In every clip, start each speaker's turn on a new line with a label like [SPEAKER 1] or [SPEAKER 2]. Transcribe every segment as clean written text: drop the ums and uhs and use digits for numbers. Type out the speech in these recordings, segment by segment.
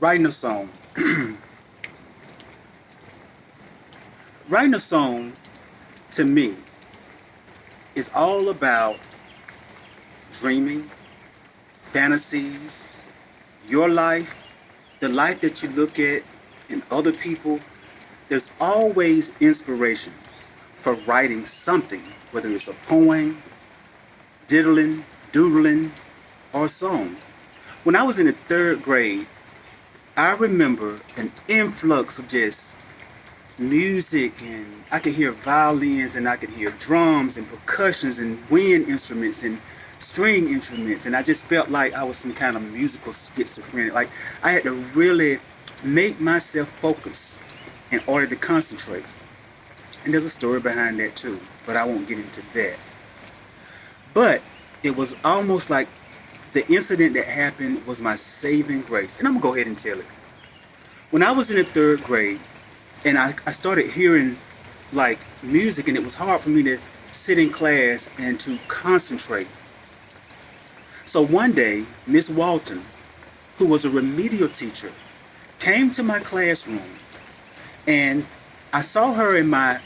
[SPEAKER 1] Writing a song. Writing a song, to me, is all about dreaming, fantasies, your life, the life that you look at in other people. There's always inspiration for writing something, whether it's a poem, diddling, doodling, or a song. When I was in the third grade, I remember an influx of just music, and I could hear violins, and I could hear drums and percussions and wind instruments and string instruments, and I just felt like I was some kind of musical schizophrenic. Like I had to really make myself focus in order to concentrate. And there's a story behind that too, but I won't get into that. But it was almost like the incident that happened was my saving grace. And I'm gonna go ahead and tell it. When I was in the third grade, and I started hearing like music, and it was hard for me to sit in class and to concentrate. So one day, Miss Walton, who was a remedial teacher, came to my classroom, and I saw her in my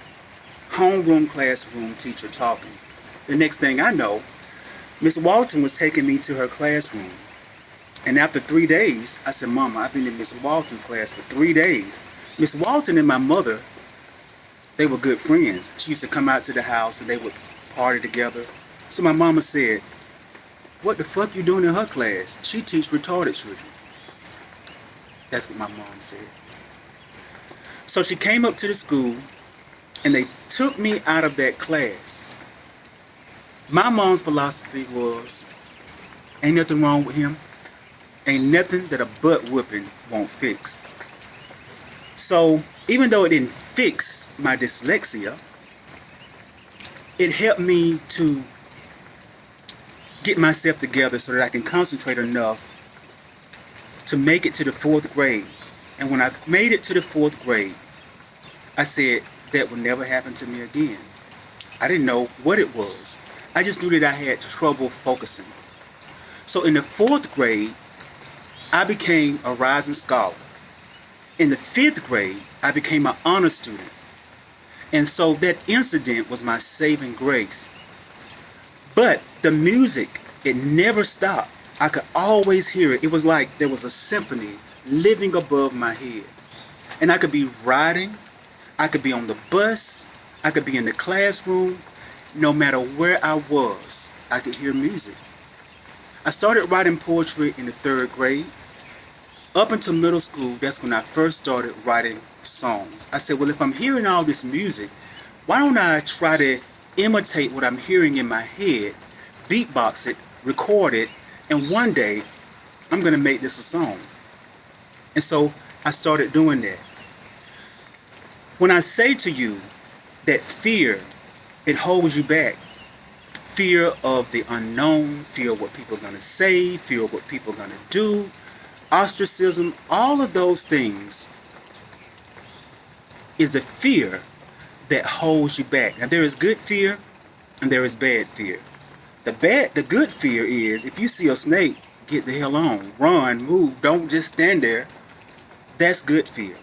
[SPEAKER 1] homeroom classroom teacher talking. The next thing I know, Miss Walton was taking me to her classroom. And after 3 days, I said, Mama, I've been in Miss Walton's class for 3 days. Miss Walton and my mother, they were good friends. She used to come out to the house and they would party together. So my mama said, what the fuck you doing in her class? She teach retarded children. That's what my mom said. So she came up to the school and they took me out of that class. My mom's philosophy was, ain't nothing wrong with him. Ain't nothing that a butt whooping won't fix. So even though it didn't fix my dyslexia, it helped me to get myself together so that I can concentrate enough to make it to the fourth grade. And when I made it to the fourth grade, I said, that will never happen to me again. I didn't know what it was. I just knew that I had trouble focusing. So in the fourth grade, I became a rising scholar. In the fifth grade, I became an honor student. And so that incident was my saving grace. But the music, it never stopped. I could always hear it. It was like there was a symphony living above my head. And I could be riding, I could be on the bus, I could be in the classroom. No matter where I was, I could hear music. I started writing poetry in the third grade. Up until middle school, that's when I first started writing songs. I said, well, if I'm hearing all this music, why don't I try to imitate what I'm hearing in my head, beatbox it, record it, and one day I'm going to make this a song. And so I started doing that. When I say to you that fear, it holds you back. Fear of the unknown, fear of what people are going to say, fear of what people are going to do, ostracism, all of those things is the fear that holds you back. Now there is good fear and there is bad fear. The good fear is if you see a snake, get the hell on, run, move, don't just stand there. That's good fear.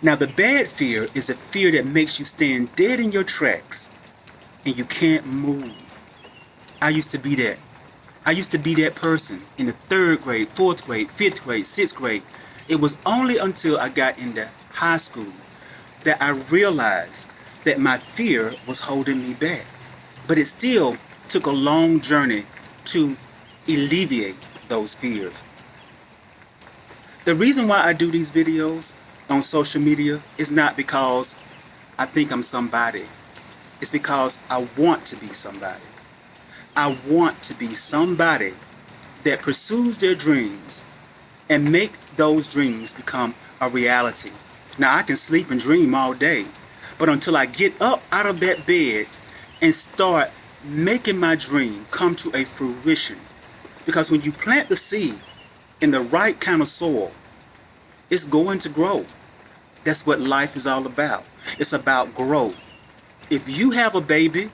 [SPEAKER 1] Now the bad fear is a fear that makes you stand dead in your tracks and you can't move. I used to be that. I used to be that person in the third grade, fourth grade, fifth grade, sixth grade. It was only until I got into high school that I realized that my fear was holding me back. But it still took a long journey to alleviate those fears. The reason why I do these videos on social media is not because I think I'm somebody. It's because I want to be somebody. I want to be somebody that pursues their dreams and make those dreams become a reality. Now I can sleep and dream all day, but until I get up out of that bed and start making my dream come to a fruition, because when you plant the seed in the right kind of soil, it's going to grow. That's what life is all about. It's about growth. If you have a baby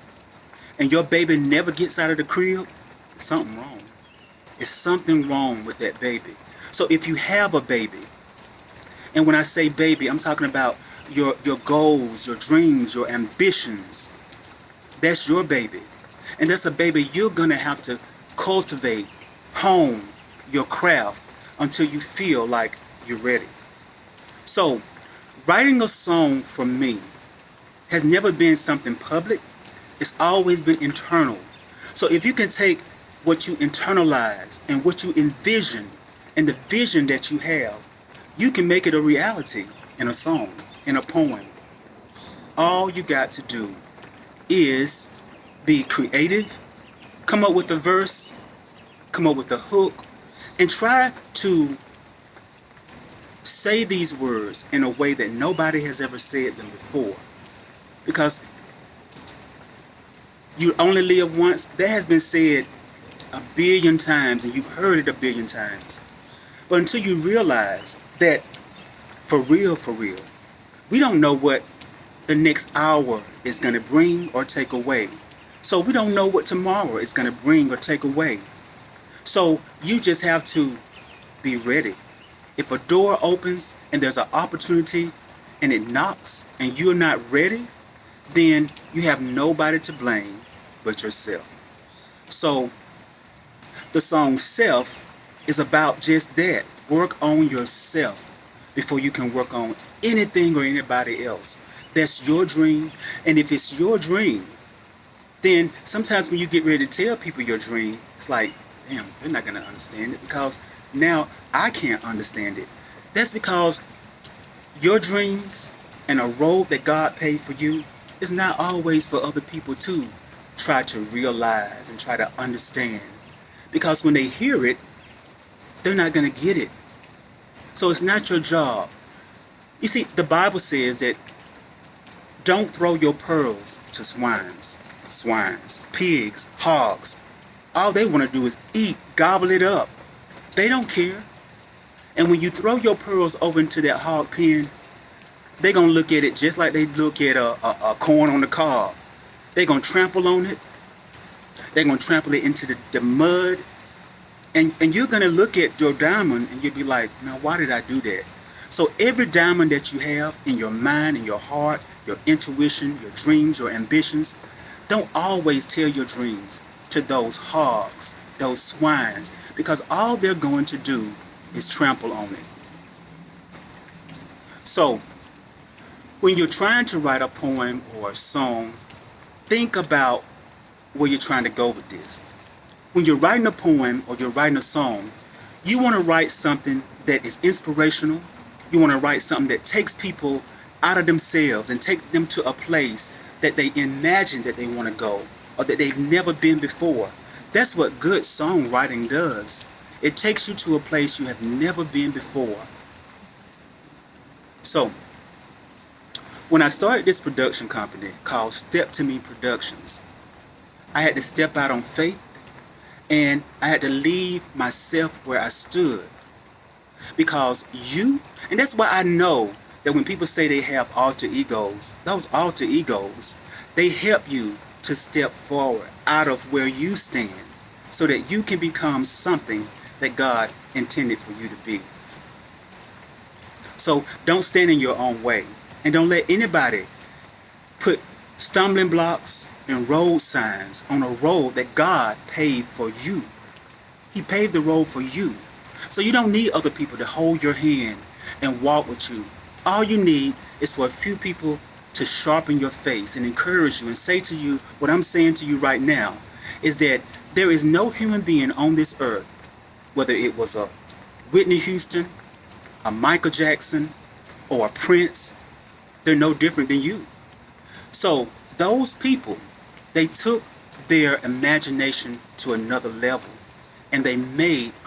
[SPEAKER 1] and your baby never gets out of the crib, there's something wrong. There's something wrong with that baby. So if you have a baby, and when I say baby, I'm talking about your goals, your dreams, your ambitions. That's your baby. And that's a baby you're going to have to cultivate, hone your craft until you feel like you're ready. So, writing a song for me has never been something public. It's always been internal. So if you can take what you internalize and what you envision and the vision that you have, you can make it a reality in a song, in a poem. All you got to do is be creative, come up with a verse, come up with a hook, and try to say these words in a way that nobody has ever said them before. Because you only live once, that has been said a billion times and you've heard it a billion times. But until you realize that for real, we don't know what the next hour is going to bring or take away. So we don't know what tomorrow is going to bring or take away. So you just have to be ready. If a door opens and there's an opportunity and it knocks and you're not ready, then you have nobody to blame but yourself. So the song Self is about just that. Work on yourself before you can work on anything or anybody else. That's your dream. And if it's your dream, then sometimes when you get ready to tell people your dream, it's like, damn, they're not going to understand it because now I can't understand it. That's because your dreams and a road that God paid for you is not always for other people to try to realize and try to understand. Because when they hear it, they're not going to get it. So it's not your job. You see, the Bible says that don't throw your pearls to swines, pigs, hogs. All they want to do is eat, gobble it up. They don't care. And when you throw your pearls over into that hog pen, they're going to look at it just like they look at a corn on the cob. They're going to trample on it. They're going to trample it into the mud. And you're going to look at your diamond and you'll be like, now why did I do that? So every diamond that you have in your mind, in your heart, your intuition, your dreams, your ambitions, don't always tell your dreams to those hogs, those swines, because all they're going to do is trample on it. So when you're trying to write a poem or a song, think about where you're trying to go with this. When you're writing a poem or you're writing a song, you want to write something that is inspirational. You want to write something that takes people out of themselves and take them to a place that they imagine that they want to go or that they've never been before. That's what good songwriting does. It takes you to a place you have never been before. So, when I started this production company called Step to Me Productions, I had to step out on faith and I had to leave myself where I stood. Because and that's why I know that when people say they have alter egos, those alter egos, they help you to step forward out of where you stand so that you can become something that God intended for you to be. So don't stand in your own way and don't let anybody put stumbling blocks and road signs on a road that God paved for you. He paved the road for you. So you don't need other people to hold your hand and walk with you. All you need is for a few people to sharpen your face and encourage you and say to you what I'm saying to you right now is that there is no human being on this earth, whether it was a Whitney Houston, a Michael Jackson, or a Prince, they're no different than you. So those people, they took their imagination to another level and they made